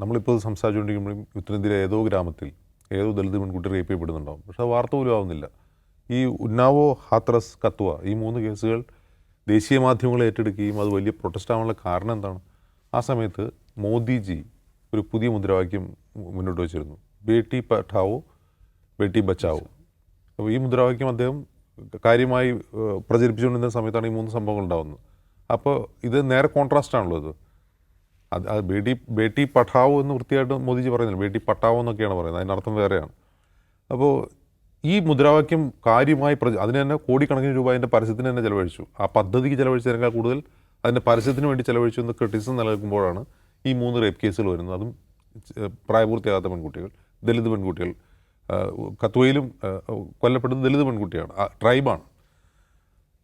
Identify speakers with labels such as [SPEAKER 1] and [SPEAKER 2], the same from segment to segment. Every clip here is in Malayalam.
[SPEAKER 1] നമ്മളിപ്പോൾ സംസാരിച്ചുകൊണ്ടിരിക്കുമ്പോഴും ഉത്തരേന്ത്യയിലെ ഏതോ ഗ്രാമത്തിൽ ഏതോ ദളിത് പെൺകുട്ടി റേപ്പ് ചെയ്യപ്പെടുന്നുണ്ടാവും. പക്ഷേ അത് വാർത്ത പോലും ആവുന്നില്ല. ഈ ഉന്നാവോ, ഹാത്രസ്, കത്വ ഈ 3 കേസുകൾ ദേശീയ മാധ്യമങ്ങൾ ഏറ്റെടുക്കുകയും അത് വലിയ പ്രൊട്ടസ്റ്റ് ആവാനുള്ള കാരണം എന്താണ്? ആ സമയത്ത് മോദിജി ഒരു പുതിയ മുദ്രാവാക്യം മുന്നോട്ട് വച്ചിരുന്നു. ബേട്ടി പഠാവോ ബേട്ടി ബച്ചാവോ. അപ്പോൾ ഈ മുദ്രാവാക്യം അദ്ദേഹം കാര്യമായി പ്രചരിപ്പിച്ചുകൊണ്ടിരുന്ന സമയത്താണ് ഈ 3 സംഭവങ്ങൾ ഉണ്ടാകുന്നത്. അപ്പോൾ ഇത് നേരെ കോൺട്രാസ്റ്റ് ആണല്ലോ ഇത്. അത് ബേട്ടി പഠാവോ എന്ന് വൃത്തിയായിട്ട് മോദിജി പറയുന്നില്ല, ബേട്ടി പട്ടാവോ എന്നൊക്കെയാണ് പറയുന്നത്. അതിനർത്ഥം വേറെയാണ്. അപ്പോൾ ഈ മുദ്രാവാക്യം കാര്യമായി അതിന് തന്നെ കോടിക്കണക്കിന് രൂപ അതിൻ്റെ പരസ്യത്തിന് തന്നെ ചിലവഴിച്ചു. ആ പദ്ധതിക്ക് ചിലവഴിച്ചതിനേക്കാൾ കൂടുതൽ അതിൻ്റെ പരസ്യത്തിന് വേണ്ടി ചിലവഴിച്ചു എന്ന് ക്രിറ്റിസിസം നിലനിൽക്കുമ്പോഴാണ് ഈ 3 റേപ്പ് കേസുകൾ വരുന്നത്. അതും പ്രായപൂർത്തിയാകാത്ത പെൺകുട്ടികൾ, ദലിത് പെൺകുട്ടികൾ. കത്വയിലും കൊല്ലപ്പെട്ടത് ദലിത് പെൺകുട്ടിയാണ്, ട്രൈബാണ്.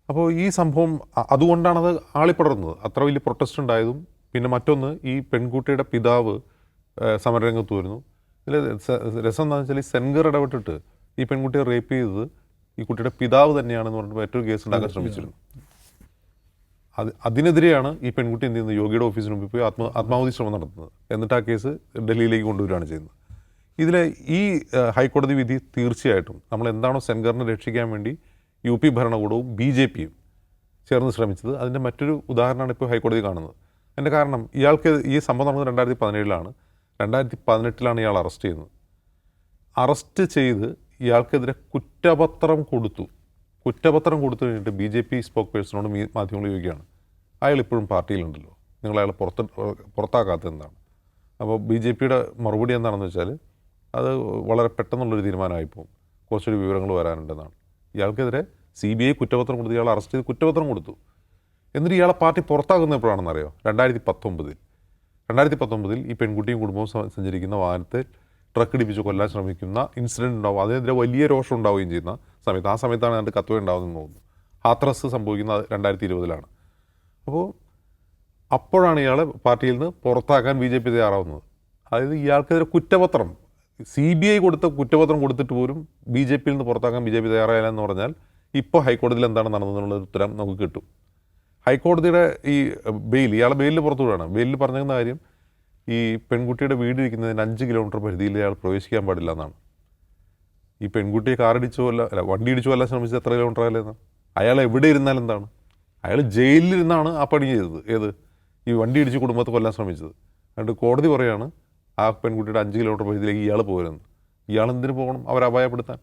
[SPEAKER 1] അപ്പോൾ ഈ സംഭവം അതുകൊണ്ടാണത് ആളിപ്പടർന്നത്, അത്ര വലിയ പ്രൊട്ടസ്റ്റ് ഉണ്ടായതും. പിന്നെ മറ്റൊന്ന്, ഈ പെൺകുട്ടിയുടെ പിതാവ് സമരരംഗത്ത് വരുന്നു. ഇതിൽ രസം എന്താണെന്ന് വെച്ചാൽ ഈ സെൻഗർ ഇടപെട്ടിട്ട് ഈ പെൺകുട്ടിയെ റേപ്പ് ചെയ്തത് ഈ കുട്ടിയുടെ പിതാവ് തന്നെയാണെന്ന് പറഞ്ഞിട്ട് മറ്റൊരു കേസ് ഉണ്ടാക്കാൻ ശ്രമിച്ചിരുന്നു. അതിനെതിരെയാണ് ഈ പെൺകുട്ടി എന്ത് ചെയ്യുന്നത്, യോഗിയുടെ ഓഫീസിന് മുമ്പിൽ പോയി ആത്മാഹുതി ശ്രമം നടത്തുന്നത്. എന്നിട്ട് ആ കേസ് ഡൽഹിയിലേക്ക് കൊണ്ടുവരികയാണ് ചെയ്യുന്നത്. ഇതിലെ ഈ ഹൈക്കോടതി വിധി തീർച്ചയായിട്ടും നമ്മൾ എന്താണോ സെൻഗറിനെ രക്ഷിക്കാൻ വേണ്ടി UP ഭരണകൂടവും BJPയും ചേർന്ന് ശ്രമിച്ചത്, അതിൻ്റെ മറ്റൊരു ഉദാഹരണമാണ് ഇപ്പോൾ ഹൈക്കോടതി കാണുന്നത്. അതിൻ്റെ കാരണം, ഇയാൾക്ക് ഈ സംഭവം നടന്നത് 2017 2018 ഇയാൾ അറസ്റ്റ് ചെയ്യുന്നത്. അറസ്റ്റ് ചെയ്ത് ഇയാൾക്കെതിരെ കുറ്റപത്രം കൊടുത്തു കഴിഞ്ഞിട്ട് BJP സ്പോക്ക് പേഴ്സണോട് മാധ്യമങ്ങൾ ചോദിക്കുകയാണ്, അയാൾ ഇപ്പോഴും പാർട്ടിയിലുണ്ടല്ലോ, നിങ്ങൾ അയാളെ പുറത്താക്കാത്തത് എന്താണ്? അപ്പോൾ BJPയുടെ മറുപടി എന്താണെന്ന് വെച്ചാൽ, അത് വളരെ പെട്ടെന്നുള്ളൊരു തീരുമാനമായിപ്പോവും, കുറച്ചൊരു വിവരങ്ങൾ വരാനുണ്ടെന്നാണ്. ഇയാൾക്കെതിരെ CBI കുറ്റപത്രം കൊടുത്ത് ഇയാൾ അറസ്റ്റ് ചെയ്ത് കുറ്റപത്രം കൊടുത്തു. എന്നിട്ട് ഇയാളെ പാർട്ടി പുറത്താക്കുന്ന എപ്പോഴാണെന്നറിയോ? 2019 ഈ പെൺകുട്ടിയും കുടുംബവും സഞ്ചരിക്കുന്ന വാഹനത്തെ ട്രക്ക് ഇടിപ്പിച്ച് കൊല്ലാൻ ശ്രമിക്കുന്ന ഇൻസിഡൻറ്റ് ഉണ്ടാവും. അതിനെതിരെ വലിയ രോഷം ഉണ്ടാവുകയും ചെയ്യുന്ന സമയത്ത്, ആ സമയത്താണ് അതിൻ്റെ കത്വ ഉണ്ടാകുന്നതെന്ന് തോന്നുന്നു. ഹാത്രസ് സംഭവിക്കുന്നത് 2020 അപ്പോഴാണ് ഇയാളെ പാർട്ടിയിൽ നിന്ന് പുറത്താക്കാൻ BJP തയ്യാറാവുന്നത്. അതായത് ഇയാൾക്കെതിരെ കുറ്റപത്രം CBI കൊടുത്ത കുറ്റപത്രം കൊടുത്തിട്ട് പോലും BJPയിൽ നിന്ന് പുറത്താക്കാൻ BJP തയ്യാറായില്ല എന്ന് പറഞ്ഞാൽ ഇപ്പോൾ ഹൈക്കോടതിയിൽ എന്താണ് നടന്നതെന്നുള്ളൊരു ഉത്തരം നമുക്ക് കിട്ടും. ഹൈക്കോടതിയുടെ ഈ ഇയാളെ ബെയിലിൽ പുറത്തു വിടുകയാണ്. ബെയിലിൽ പറഞ്ഞിരുന്ന കാര്യം, ഈ പെൺകുട്ടിയുടെ വീട് ഇരിക്കുന്നതിന് 5 കിലോമീറ്റർ പരിധിയിൽ അയാൾ പ്രവേശിക്കാൻ പാടില്ല എന്നാണ്. ഈ പെൺകുട്ടിയെ വണ്ടി ഇടിച്ചോ അല്ല ശ്രമിച്ചത് എത്ര കിലോമീറ്റർ ആയാലെന്നാണ്. അയാൾ എവിടെ ഇരുന്നാൽ എന്താണ്? അയാൾ ജയിലിലിരുന്നാണ് ആ പണി ചെയ്തത്. ഈ വണ്ടി ഇടിച്ച് കുടുംബത്തെ കൊല്ലാൻ ശ്രമിച്ചത്. എന്നിട്ട് കോടതി പറയാണ് ആ പെൺകുട്ടിയുടെ 5 കിലോമീറ്റർ പരിധിയിലേക്ക് ഇയാൾ പോരുന്നത്. ഇയാൾ എന്തിനു പോകണം അവരെ അപായപ്പെടുത്താൻ?